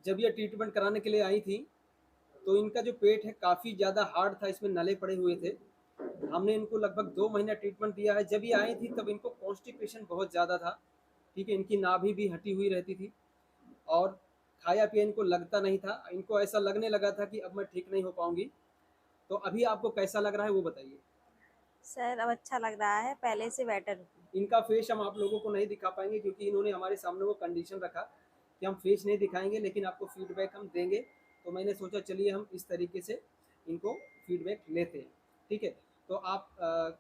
जब ये ट्रीटमेंट कराने के लिए आई थी, तो इनका जो पेट है काफ़ी ज़्यादा हार्ड था, इसमें नले पड़े हुए थे। हमने इनको लगभग 2 महीना ट्रीटमेंट दिया है। जब ये आई थी तब इनको कॉन्स्टिपेशन बहुत ज़्यादा था, ठीक है? इनकी नाभि भी हटी हुई रहती थी और खाया-पिया इनको लगता नहीं था। इनको ऐसा लगने लगा था कि अब मैं ठीक नहीं हो पाऊँगी। तो अभी आपको कैसा लग रहा है वो बताइए? सर अब अच्छा लग रहा है, पहले से बेटर। इनका फेस हम आप लोगों को नहीं दिखा पाएँगे क्योंकि इन्होंने हमारे सामने वो कंडीशन रखा कि हम फेस नहीं दिखाएँगे, लेकिन आपको फीडबैक हम देंगे। तो मैंने सोचा चलिए हम इस तरीके से इनको फीडबैक लेते हैं, ठीक है? तो आप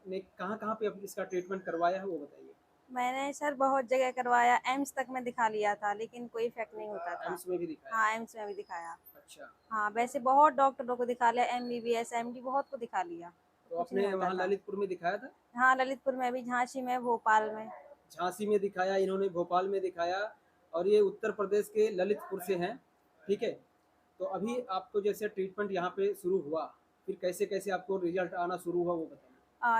ने कहाँ-कहाँ पे अब इसका ट्रीटमेंट करवाया है वो बताइए? मैंने सर बहुत जगह करवाया, एम्स तक में दिखा लिया था, लेकिन कोई इफ़ेक्ट नहीं होता था। एम्स में भी दिखाया? हाँ, एम्स में भी दिखाया। अच्छा, हाँ, वैसे बहुत डॉक्टरों को दिखा लिया, एमबीबीएस, एमडी बहुत को दिखा लिया, तो कुछ नहीं आपने होता वहाँ था। ललितपुर में दिखाया था? हाँ, ललितपुर में भी, झांसी में, भोपाल में। झांसी में दिखाया, इन्होंने भोपाल में दिखाया और ये उत्तर प्रदेश के ललितपुर से हैं, ठीक है? तो अभी आपको जैसे ट्रीटमेंट यहाँ पे शुरू हुआ, फिर कैसे-कैसे आपको रिज़ल्ट आना शुरू हुआ वो बताइए?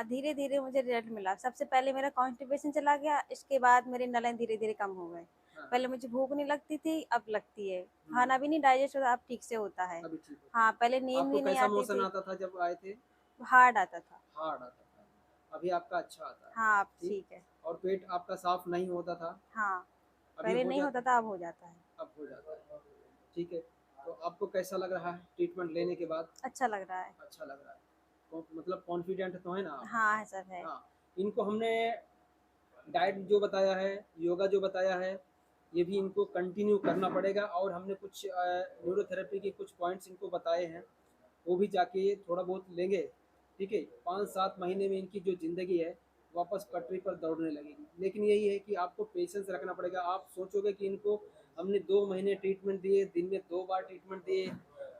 धीरे-धीरे मुझे रिज़ल्ट मिला। सबसे पहले मेरा कॉन्स्टिपेशन चला गया, इसके बाद मेरे नलें धीरे-धीरे कम हो गए। हाँ, पहले मुझे भूख नहीं लगती थी, अब लगती है। हुँ, खाना भी नहीं डाइजेस्ट होता, अब ठीक से होता है। अभी ठीक हो हाँ, पहले गया। नींद आपको भी नहीं कैसा आती मोशन थी, आता था जब आए थे? हार्ड आता था। हार्ड आता था, अभी आपका अच्छा आता है, हाँ, अब ठीक? ठीक है। और पेट आपका साफ नहीं होता था, हाँ, अभी पहले हो नहीं होता जाता है? था, अब हो जाता है। अब हो जाता है, ठीक है। तो आपको कैसा लग रहा है ट्रीटमेंट लेने के बाद? अच्छा लग रहा है। अच्छा लग रहा है। तो मतलब कॉन्फिडेंट तो हैं ना आप? हाँ, सर है। हाँ, इनको हमने डाइट जो बताया है, योगा जो बताया है, ये भी इनको कंटिन्यू करना पड़ेगा और हमने कुछ न्यूरोथेरेपी के कुछ पॉइंट्स इनको बताए हैं, वो भी जाके ये थोड़ा बहुत लेंगे, ठीक है? 5-7 महीने में इनकी जो ज़िंदगी है, वापस पटरी पर दौड़ने लगेगी। लेकिन यही है कि आपको पेशेंस रखना पड़ेगा। आप सोचोगे कि इनको हमने 2 महीने ट्रीटमेंट दिए, दिन में 2 बार ट्रीटमेंट दिए,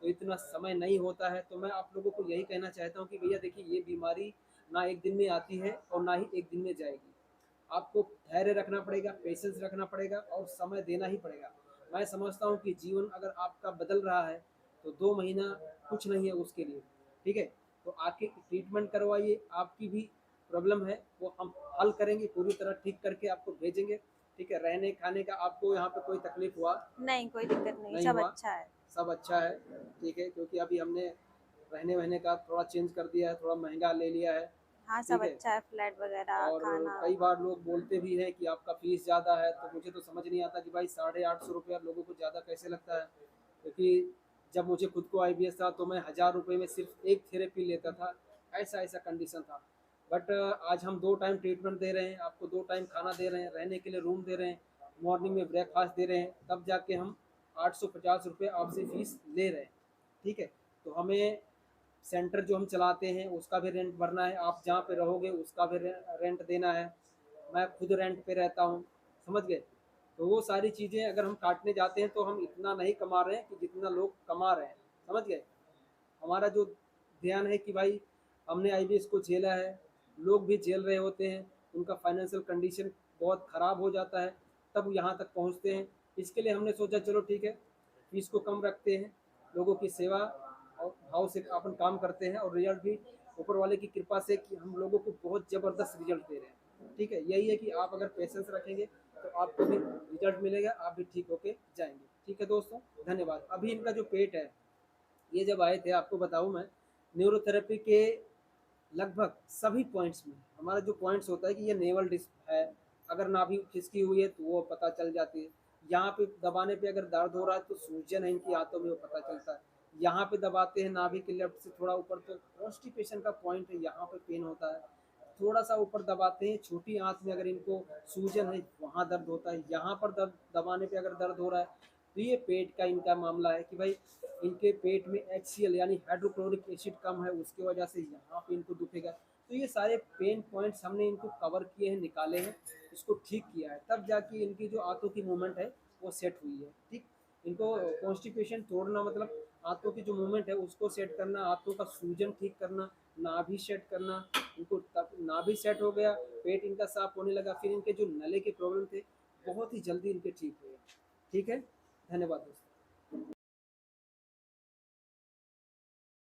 तो इतना समय नहीं होता है। तो मैं आप लोगों को यही कहना चाहता हूँ कि भैया देखिए, ये बीमारी ना एक दिन में आती है और ना ही एक दिन में जाएगी। आपको धैर्य रखना पड़ेगा, पेशेंस रखना पड़ेगा और समय देना ही पड़ेगा। मैं समझता हूँ कि जीवन अगर आपका बदल रहा है, तो 2 महीना कुछ नहीं है उसके लिए, ठीक है? तो आके ट्रीटमेंट करवाइए, आपकी भी प्रॉब्लम है वो हम हल करेंगे, पूरी तरह ठीक करके आपको भेजेंगे, ठीक है? रहने-खाने का आपको यहाँ पे कोई तकलीफ हुआ? नहीं, कोई दिक्कत नहीं, नहीं सब हुआ? अच्छा है। सब अच्छा है, ठीक है? क्योंकि अभी हमने रहने-वहने का थोड़ा चेंज कर दिया है, थोड़ा महँगा ले लिया है, हाँ, सब ठीक है? अच्छा है, फ्लैट वगैरह, और खाना। कई बार लोग बोलते भी हैं कि आपका फ़ीस ज़्यादा है, तो मुझे तो समझ नहीं आता कि भाई ₹850 लोगों को ज़्यादा कैसे लगता है? क्योंकि जब मुझे खुद को आईबीएस था तो मैं ₹1000 में सिर्फ़ 1 थेरेपी लेता था, ऐसा-ऐसा कंडीशन था। बट आज हम 2 टाइम ट्रीटमेंट दे रहे हैं, आपको 2 टाइम खाना दे रहे हैं, रहने के लिए रूम दे रहे हैं, मॉर्निंग में ब्रेकफ़ास्ट दे रहे हैं, तब जाके हम ₹850 आपसे फ़ीस ले रहे हैं, ठीक है? तो हमें सेंटर जो हम चलाते हैं उसका भी रेंट भरना है, आप जहाँ पे रहोगे उसका भी रेंट देना है, मैं खुद रेंट पे रहता हूँ, समझ गए? तो वो सारी चीज़ें अगर हम काटने जाते हैं तो हम इतना नहीं कमा रहे हैं कि जितना लोग कमा रहे हैं, समझ गए? हमारा जो ध्यान है कि भाई हमने आईबीएस को झेला है, लोग भी झेल रहे होते हैं, उनका फाइनेंशियल कंडीशन बहुत ख़राब हो जाता है, तब यहाँ तक पहुँचते हैं। इसके लिए हमने सोचा चलो ठीक है, फीस को कम रखते हैं, लोगों की सेवा और भाव से अपन काम करते हैं और रिज़ल्ट भी ऊपर वाले की कृपा से कि हम लोगों को बहुत ज़बरदस्त रिज़ल्ट दे रहे हैं। ठीक है, यही है कि आप अगर पेशेंस रखेंगे तो आपको भी रिज़ल्ट मिलेगा, आप भी ठीक होके जाएँगे। ठीक है दोस्तों, धन्यवाद। अभी इनका जो पेट है, ये जब आए थे आपको बताऊँ मैं, न्यूरोथेरेपी के लगभग सभी पॉइंट्स में हमारा जो पॉइंट्स होता है कि ये नेवल डिस्क है, अगर नाभि खिसकी हुई है तो वो पता चल जाती है। यहाँ पे दबाने पे अगर दर्द हो रहा है तो सूजन है इनकी आंतों में वो पता चलता है। यहाँ पे दबाते हैं नाभि के लेफ्ट से थोड़ा ऊपर तो कॉन्स्टिपेशन का पॉइंट है, यहाँ पे पेन होता है। थोड़ा-सा ऊपर दबाते हैं, छोटी आँत में अगर इनको सूजन है वहाँ दर्द होता है, यहाँ पर दर्द दबाने पे अगर दर्द हो रहा है, तो ये पेट का इनका मामला है कि भाई इनके पेट में एचसीएल यानी हाइड्रोक्लोरिक एसिड कम है, उसकी वजह से यहाँ पे इनको दुखेगा। तो ये सारे पेन पॉइंट्स हमने इनको कवर किए हैं, निकाले हैं, इसको ठीक किया है, तब जाके इनकी जो आँतों की मूवमेंट है वो सेट हुई है, ठीक। इनको कॉन्स्टिपेशन तोड़ना मतलब आँतों की जो मूवमेंट है उसको सेट करना, आँतों का सूजन ठीक करना, नाभि सेट करना, इनको तब नाभि सेट हो गया, पेट इनका साफ होने लगा, फिर इनके जो नले के प्रॉब्लम थे बहुत ही जल्दी इनके ठीक हुए। ठीक है, धन्यवाद दोस्तों।